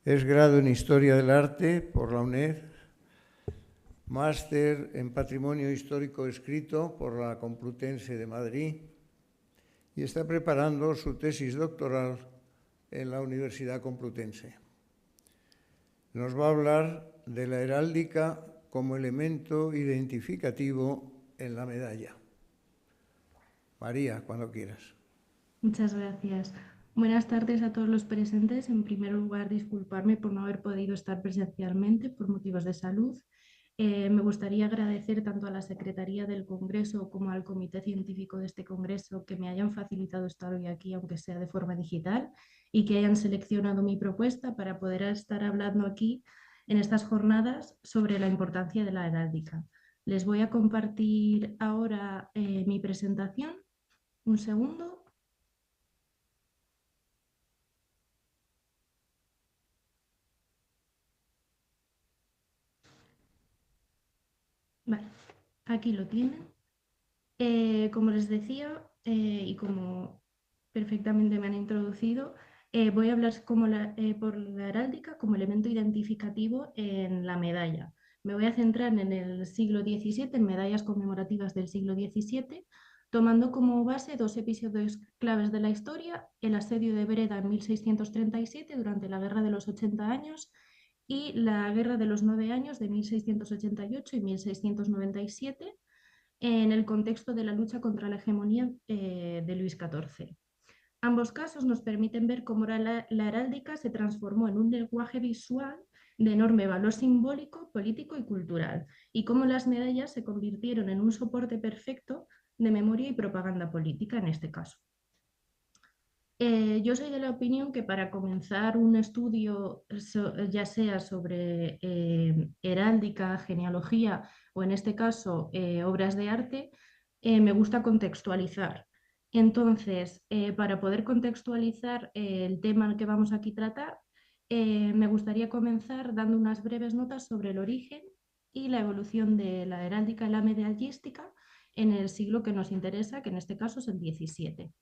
Es grado en Historia del Arte por la UNED, máster en Patrimonio Histórico Escrito por la Complutense de Madrid y está preparando su tesis doctoral en la Universidad Complutense. Nos va a hablar de la heráldica como elemento identificativo en la medalla. María, cuando quieras. Muchas gracias. Buenas tardes a todos los presentes. En primer lugar, disculparme por no haber podido estar presencialmente por motivos de salud. Me gustaría agradecer tanto a la Secretaría del Congreso como al Comité Científico de este Congreso que me hayan facilitado estar hoy aquí, aunque sea de forma digital, y que hayan seleccionado mi propuesta para poder estar hablando aquí en estas jornadas sobre la importancia de la heráldica. Les voy a compartir ahora mi presentación. Un segundo. Vale, aquí lo tienen. Como les decía, y como perfectamente me han introducido, voy a hablar por la heráldica como elemento identificativo en la medalla. Me voy a centrar en el siglo XVII, en medallas conmemorativas del siglo XVII, tomando como base dos episodios claves de la historia: el asedio de Breda en 1637 durante la Guerra de los 80 años y la Guerra de los 9 años de 1688 y 1697 en el contexto de la lucha contra la hegemonía de Luis XIV. Ambos casos nos permiten ver cómo la heráldica se transformó en un lenguaje visual de enorme valor simbólico, político y cultural, y cómo las medallas se convirtieron en un soporte perfecto de memoria y propaganda política en este caso. Yo soy de la opinión que para comenzar un estudio, ya sea sobre heráldica, genealogía o en este caso obras de arte, me gusta contextualizar. Entonces, para poder contextualizar el tema que vamos aquí a tratar, me gustaría comenzar dando unas breves notas sobre el origen y la evolución de la heráldica y la medallística en el siglo que nos interesa, que en este caso es el XVII.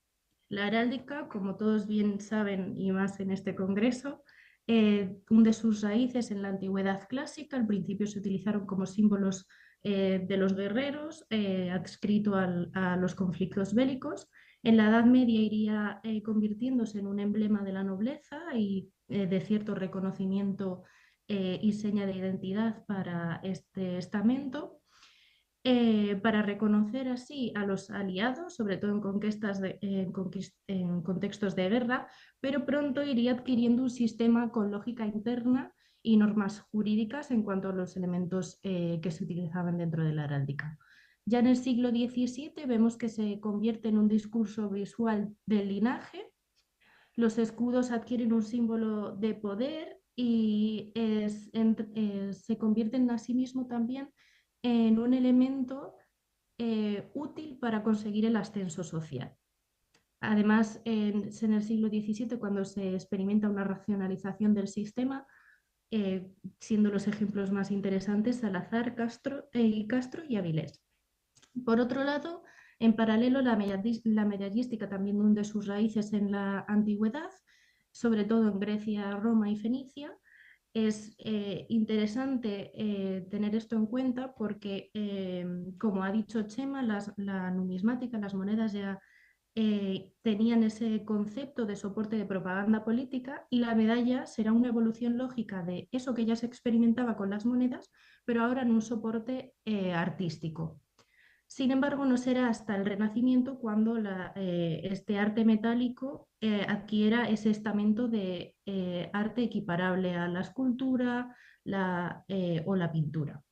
La heráldica, como todos bien saben y más en este congreso, hunde sus raíces en la antigüedad clásica. Al principio se utilizaron como símbolos de los guerreros, adscrito a los conflictos bélicos. En la Edad Media iría convirtiéndose en un emblema de la nobleza y de cierto reconocimiento y seña de identidad para este estamento. Para reconocer así a los aliados, sobre todo en contextos de guerra, pero pronto iría adquiriendo un sistema con lógica interna y normas jurídicas en cuanto a los elementos que se utilizaban dentro de la heráldica. Ya en el siglo XVII vemos que se convierte en un discurso visual del linaje. Los escudos adquieren un símbolo de poder y se convierten asimismo también en un elemento útil para conseguir el ascenso social. Además, es en el siglo XVII cuando se experimenta una racionalización del sistema, siendo los ejemplos más interesantes Salazar, Castro y Avilés. Por otro lado, en paralelo, la medallística también hunde sus raíces en la antigüedad, sobre todo en Grecia, Roma y Fenicia. Es interesante tener esto en cuenta porque, como ha dicho Chema, la numismática, las monedas ya tenían ese concepto de soporte de propaganda política, y la medalla será una evolución lógica de eso que ya se experimentaba con las monedas, pero ahora en un soporte artístico. Sin embargo, no será hasta el Renacimiento cuando este arte metálico adquiera ese estamento de arte equiparable a la escultura o la pintura.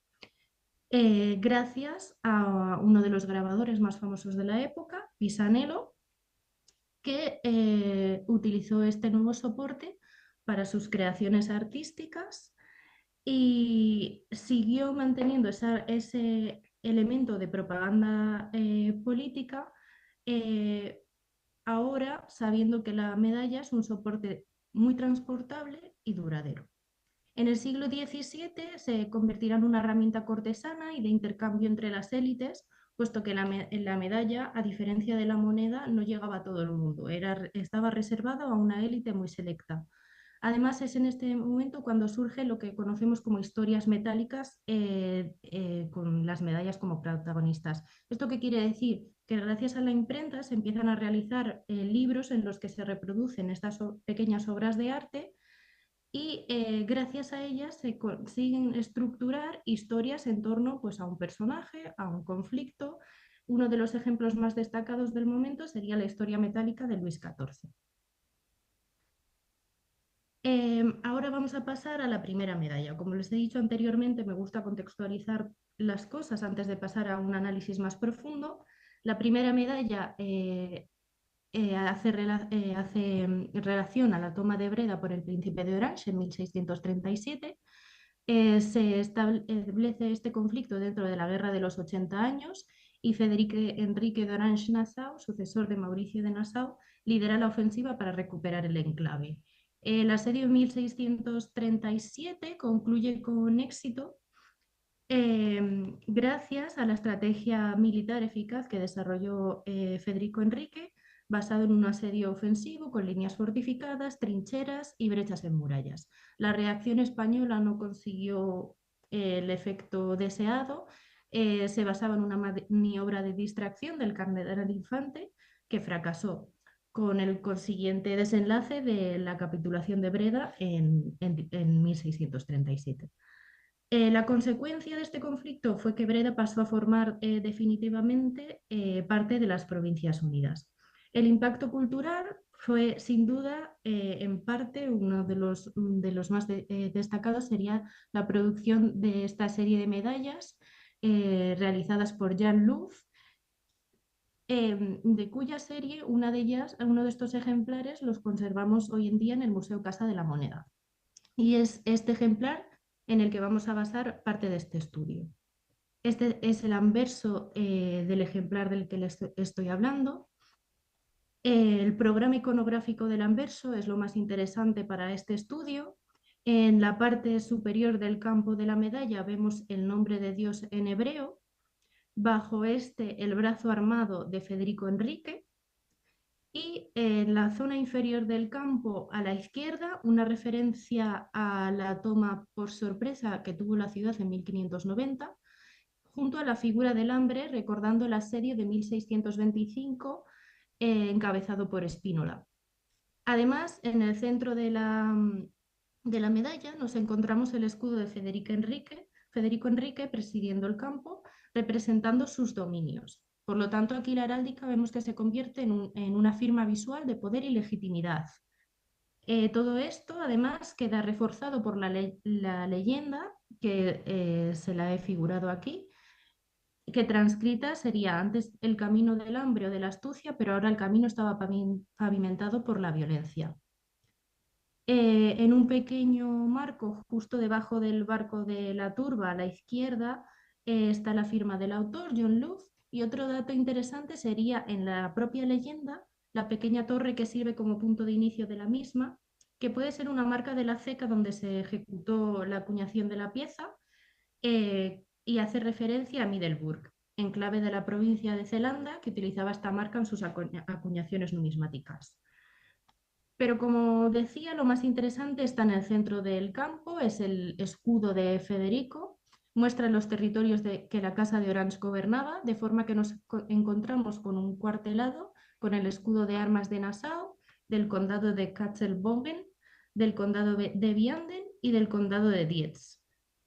Gracias a uno de los grabadores más famosos de la época, Pisanello, que utilizó este nuevo soporte para sus creaciones artísticas y siguió manteniendo ese elemento de propaganda política, eh, ahora sabiendo que la medalla es un soporte muy transportable y duradero. En el siglo XVII se convertirá en una herramienta cortesana y de intercambio entre las élites, puesto que la medalla, a diferencia de la moneda, no llegaba a todo el mundo, estaba reservada a una élite muy selecta. Además, es en este momento cuando surge lo que conocemos como historias metálicas con las medallas como protagonistas. ¿Esto qué quiere decir? Que gracias a la imprenta se empiezan a realizar libros en los que se reproducen estas pequeñas obras de arte y gracias a ellas se consiguen estructurar historias en torno pues, a un personaje, a un conflicto. Uno de los ejemplos más destacados del momento sería la historia metálica de Luis XIV. Ahora vamos a pasar a la primera medalla. Como les he dicho anteriormente, me gusta contextualizar las cosas antes de pasar a un análisis más profundo. La primera medalla hace relación a la toma de Breda por el príncipe de Orange en 1637. Se establece este conflicto dentro de la Guerra de los 80 años y Federico Enrique de Orange-Nassau, sucesor de Mauricio de Nassau, lidera la ofensiva para recuperar el enclave. El asedio de 1637 concluye con éxito gracias a la estrategia militar eficaz que desarrolló Federico Enrique, basado en un asedio ofensivo con líneas fortificadas, trincheras y brechas en murallas. La reacción española no consiguió el efecto deseado, se basaba en una maniobra de distracción del cardenal Infante, que fracasó con el consiguiente desenlace de la capitulación de Breda en 1637. La consecuencia de este conflicto fue que Breda pasó a formar definitivamente parte de las Provincias Unidas. El impacto cultural fue sin duda, en parte, uno de los más destacados sería la producción de esta serie de medallas realizadas por Jan Luz, de cuya serie, una de ellas, uno de estos ejemplares los conservamos hoy en día en el Museo Casa de la Moneda. Y es este ejemplar en el que vamos a basar parte de este estudio. Este es el anverso del ejemplar del que les estoy hablando. El programa iconográfico del anverso es lo más interesante para este estudio. En la parte superior del campo de la medalla vemos el nombre de Dios en hebreo. Bajo este, el brazo armado de Federico Enrique. Y en la zona inferior del campo, a la izquierda, una referencia a la toma por sorpresa que tuvo la ciudad en 1590, junto a la figura del hambre, recordando el asedio de 1625, encabezado por Spínola. Además, en el centro de la medalla nos encontramos el escudo de Federico Enrique presidiendo el campo, representando sus dominios. Por lo tanto, aquí la heráldica vemos que se convierte en una firma visual de poder y legitimidad. Todo esto, además, queda reforzado por la leyenda, que se la he figurado aquí, que transcrita sería antes el camino del hambre o de la astucia, pero ahora el camino estaba pavimentado por la violencia. En un pequeño marco justo debajo del barco de la turba a la izquierda está la firma del autor, John Luz, y otro dato interesante sería en la propia leyenda la pequeña torre que sirve como punto de inicio de la misma, que puede ser una marca de la ceca donde se ejecutó la acuñación de la pieza y hace referencia a Middelburg, enclave de la provincia de Zelanda, que utilizaba esta marca en sus acuñaciones numismáticas. Pero como decía, lo más interesante está en el centro del campo, es el escudo de Federico, muestra los territorios que la Casa de Orange gobernaba, de forma que nos encontramos con un cuartelado con el escudo de armas de Nassau, del condado de Katzelbogen, del condado de Vianden y del condado de Dietz.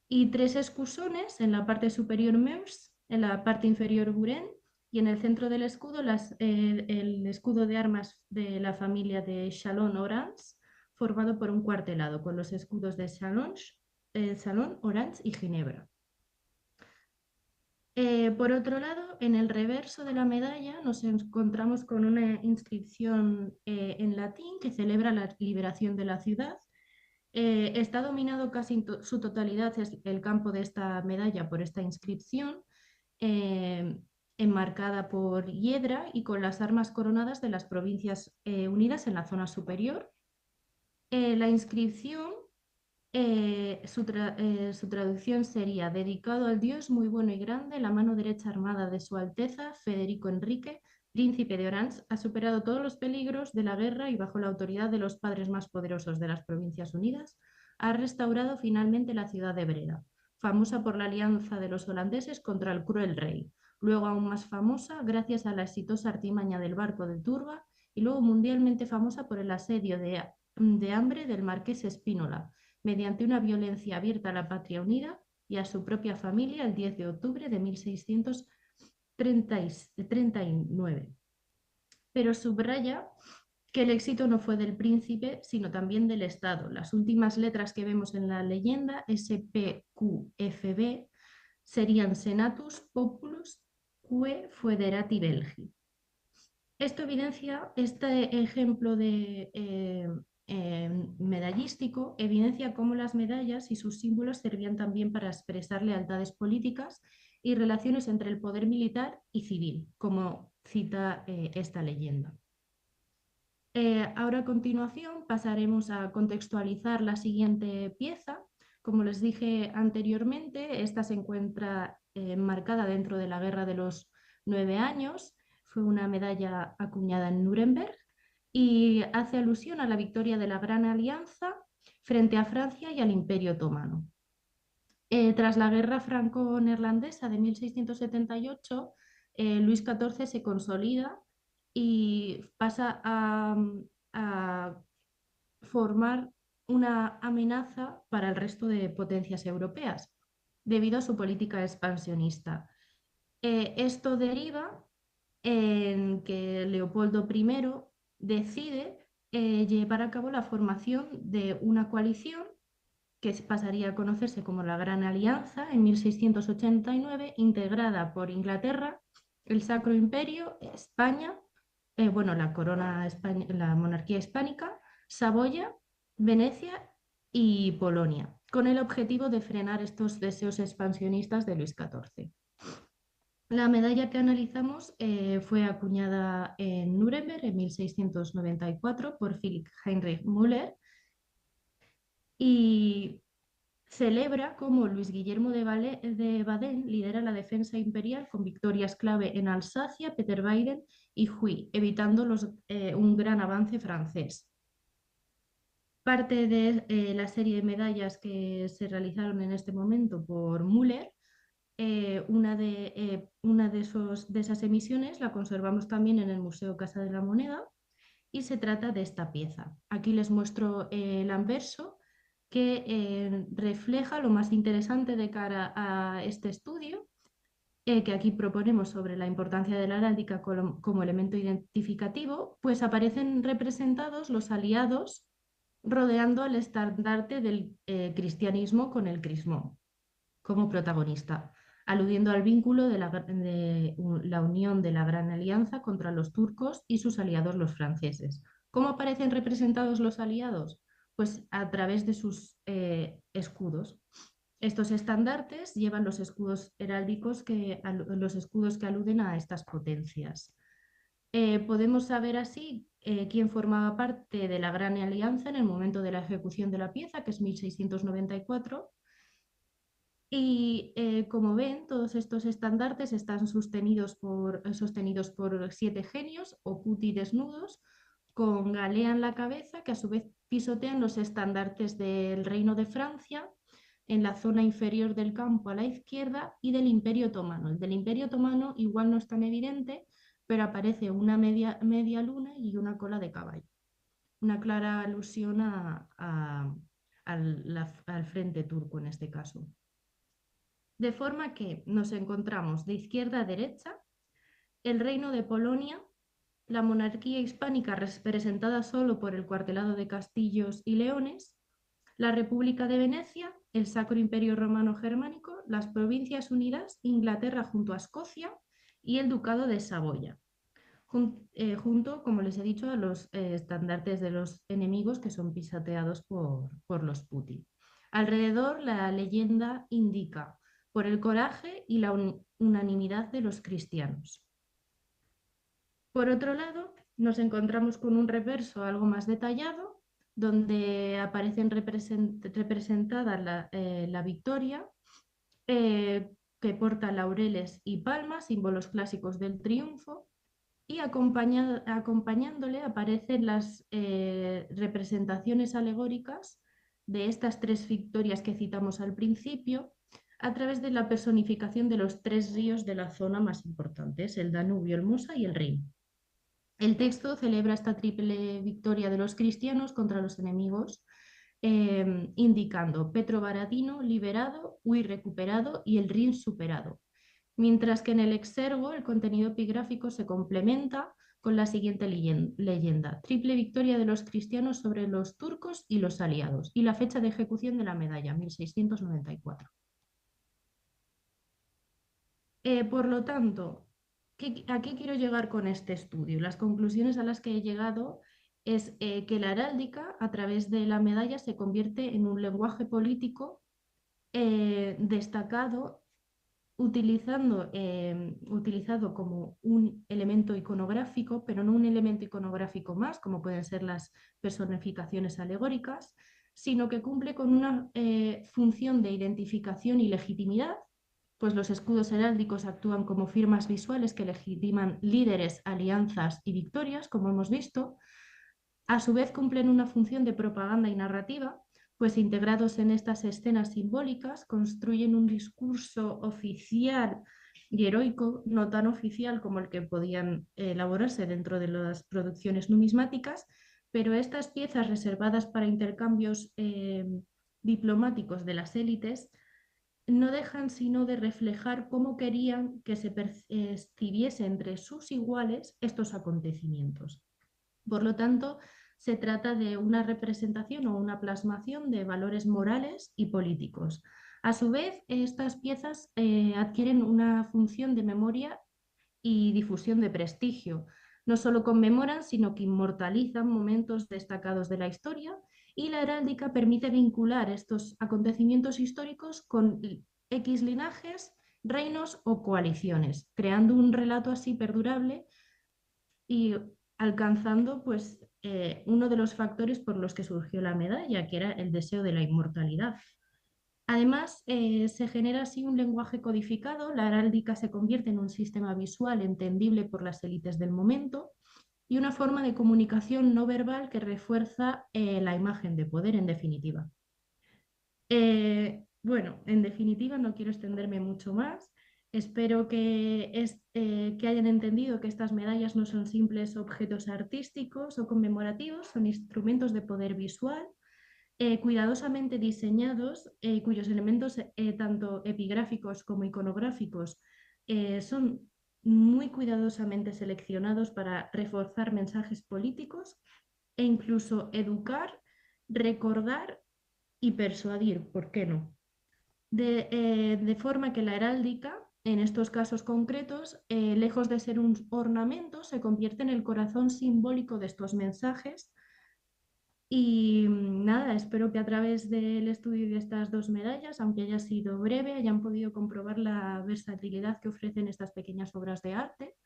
Y tres escusones, en la parte superior Meurs, en la parte inferior Buren y en el centro del escudo el escudo de armas de la familia de Chalon-Orange, formado por un cuartelado con los escudos de Chalon, Orange y Ginebra. Por otro lado, en el reverso de la medalla nos encontramos con una inscripción en latín que celebra la liberación de la ciudad. Está dominado casi en su totalidad el campo de esta medalla por esta inscripción, enmarcada por hiedra y con las armas coronadas de las Provincias Unidas en la zona superior. La inscripción, su traducción sería: dedicado al Dios muy bueno y grande, la mano derecha armada de su Alteza, Federico Enrique, príncipe de Orange, ha superado todos los peligros de la guerra y bajo la autoridad de los padres más poderosos de las Provincias Unidas, ha restaurado finalmente la ciudad de Breda, famosa por la alianza de los holandeses contra el cruel rey, luego aún más famosa gracias a la exitosa artimaña del barco de Turba y luego mundialmente famosa por el asedio de hambre del marqués Spínola, mediante una violencia abierta a la patria unida y a su propia familia el 10 de octubre de 1639. Pero subraya que el éxito no fue del príncipe, sino también del Estado. Las últimas letras que vemos en la leyenda, SPQFB, serían Senatus Populus Que Foederati Belgi. Esto evidencia, este ejemplo de medallístico, evidencia cómo las medallas y sus símbolos servían también para expresar lealtades políticas y relaciones entre el poder militar y civil, como cita esta leyenda. Ahora a continuación pasaremos a contextualizar la siguiente pieza. Como les dije anteriormente, esta se encuentra enmarcada dentro de la Guerra de los 9 años. Fue una medalla acuñada en Nuremberg y hace alusión a la victoria de la Gran Alianza frente a Francia y al Imperio Otomano. Tras la Guerra Franco-Neerlandesa de 1678, Luis XIV se consolida y pasa a formar una amenaza para el resto de potencias europeas debido a su política expansionista. Esto deriva en que Leopoldo I decide llevar a cabo la formación de una coalición que pasaría a conocerse como la Gran Alianza en 1689, integrada por Inglaterra, el Sacro Imperio, España, la corona, la monarquía hispánica, Saboya, Venecia y Polonia, con el objetivo de frenar estos deseos expansionistas de Luis XIV. La medalla que analizamos fue acuñada en Nuremberg en 1694 por Philipp Heinrich Müller y celebra cómo Luis Guillermo de Baden lidera la defensa imperial con victorias clave en Alsacia, Peterweilen y Huy, evitando un gran avance francés. Parte de la serie de medallas que se realizaron en este momento por Müller, una de esas emisiones la conservamos también en el Museo Casa de la Moneda y se trata de esta pieza. Aquí les muestro el anverso que refleja lo más interesante de cara a este estudio, que aquí proponemos sobre la importancia de la heráldica como elemento identificativo, pues aparecen representados los aliados rodeando al estandarte del cristianismo con el crismón como protagonista, aludiendo al vínculo de la unión de la Gran Alianza contra los turcos y sus aliados los franceses. ¿Cómo aparecen representados los aliados? Pues a través de sus escudos. Estos estandartes llevan los escudos heráldicos, los escudos que aluden a estas potencias. Podemos saber así quién formaba parte de la Gran Alianza en el momento de la ejecución de la pieza, que es 1694. Y como ven, todos estos estandartes están sostenidos por 7 genios o putti desnudos, con Galea en la cabeza, que a su vez pisotean los estandartes del Reino de Francia en la zona inferior del campo a la izquierda y del Imperio Otomano. El del Imperio Otomano igual no es tan evidente, pero aparece una media luna y una cola de caballo. Una clara alusión al frente turco en este caso. De forma que nos encontramos de izquierda a derecha el Reino de Polonia, la monarquía hispánica representada solo por el cuartelado de castillos y leones, la República de Venecia, el Sacro Imperio Romano Germánico, las Provincias Unidas, Inglaterra junto a Escocia y el Ducado de Saboya, junto, como les he dicho, a los estandartes de los enemigos que son pisoteados por los putti. Alrededor, la leyenda indica por el coraje y la unanimidad de los cristianos. Por otro lado, nos encontramos con un reverso algo más detallado, donde aparecen representadas la victoria, que porta laureles y palmas, símbolos clásicos del triunfo, y acompañándole aparecen las representaciones alegóricas de estas tres victorias que citamos al principio, a través de la personificación de los tres ríos de la zona más importantes, el Danubio, el Mosa y el Rin. El texto celebra esta triple victoria de los cristianos contra los enemigos, indicando Petro Baradino liberado, Huy recuperado y el Rin superado. Mientras que en el exergo el contenido epigráfico se complementa con la siguiente leyenda: triple victoria de los cristianos sobre los turcos y los aliados, y la fecha de ejecución de la medalla, 1694. Por lo tanto, ¿a qué quiero llegar con este estudio? Las conclusiones a las que he llegado es que la heráldica, a través de la medalla, se convierte en un lenguaje político destacado, utilizado como un elemento iconográfico, pero no un elemento iconográfico más, como pueden ser las personificaciones alegóricas, sino que cumple con una función de identificación y legitimidad, pues los escudos heráldicos actúan como firmas visuales que legitiman líderes, alianzas y victorias, como hemos visto. A su vez cumplen una función de propaganda y narrativa, pues integrados en estas escenas simbólicas construyen un discurso oficial y heroico, no tan oficial como el que podían elaborarse dentro de las producciones numismáticas, pero estas piezas reservadas para intercambios diplomáticos de las élites no dejan sino de reflejar cómo querían que se percibiese entre sus iguales estos acontecimientos. Por lo tanto, se trata de una representación o una plasmación de valores morales y políticos. A su vez, estas piezas adquieren una función de memoria y difusión de prestigio. No solo conmemoran, sino que inmortalizan momentos destacados de la historia, y la heráldica permite vincular estos acontecimientos históricos con X linajes, reinos o coaliciones, creando un relato así perdurable y alcanzando pues uno de los factores por los que surgió la medalla, que era el deseo de la inmortalidad. Además, se genera así un lenguaje codificado, la heráldica se convierte en un sistema visual entendible por las élites del momento y una forma de comunicación no verbal que refuerza la imagen de poder, en definitiva. Bueno, en definitiva, no quiero extenderme mucho más. Espero que hayan entendido que estas medallas no son simples objetos artísticos o conmemorativos, son instrumentos de poder visual cuidadosamente diseñados, cuyos elementos tanto epigráficos como iconográficos son muy cuidadosamente seleccionados para reforzar mensajes políticos e incluso educar, recordar y persuadir, ¿por qué no? De forma que la heráldica, en estos casos concretos, lejos de ser un ornamento, se convierte en el corazón simbólico de estos mensajes. Y nada, espero que a través del estudio de estas dos medallas, aunque haya sido breve, hayan podido comprobar la versatilidad que ofrecen estas pequeñas obras de arte,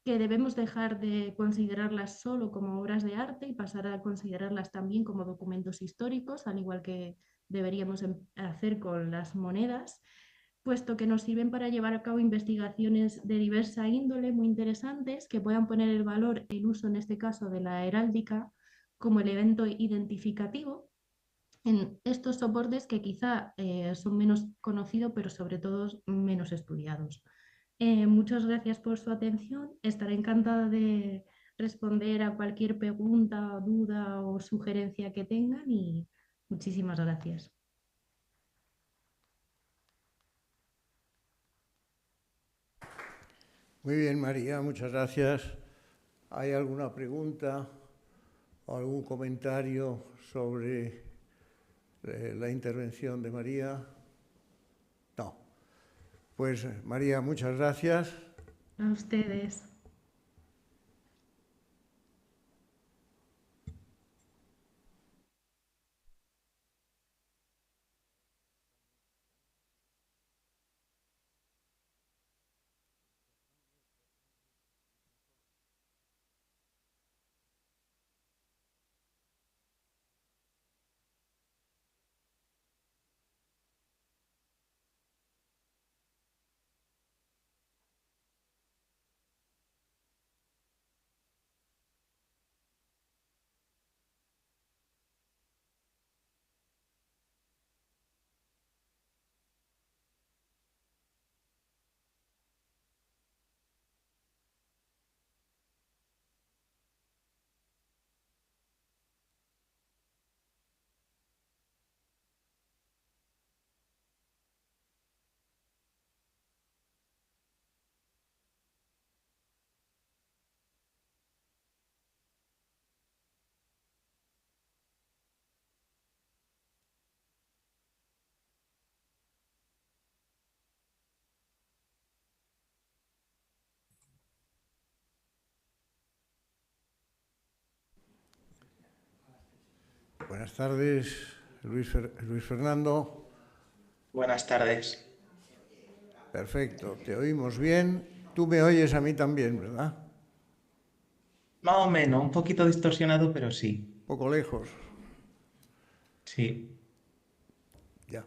que debemos dejar de considerarlas solo como obras de arte y pasar a considerarlas también como documentos históricos, al igual que deberíamos hacer con las monedas, puesto que nos sirven para llevar a cabo investigaciones de diversa índole muy interesantes que puedan poner el valor, el uso en este caso de la heráldica como el evento identificativo en estos soportes que quizá son menos conocidos, pero sobre todo menos estudiados. Muchas gracias por su atención. Estaré encantada de responder a cualquier pregunta, duda o sugerencia que tengan y muchísimas gracias. Muy bien, María, muchas gracias. ¿Hay alguna pregunta o algún comentario sobre la intervención de María? No. Pues María, muchas gracias. A ustedes. Buenas tardes, Luis Fernando. Buenas tardes. Perfecto, te oímos bien. Tú me oyes a mí también, ¿verdad? Más o menos, un poquito distorsionado, pero sí. Un poco lejos. Sí. Ya.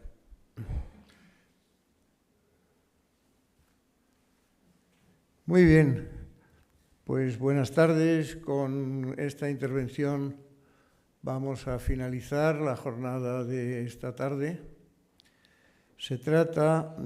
Muy bien, pues buenas tardes. Con esta intervención vamos a finalizar la jornada de esta tarde. Se trata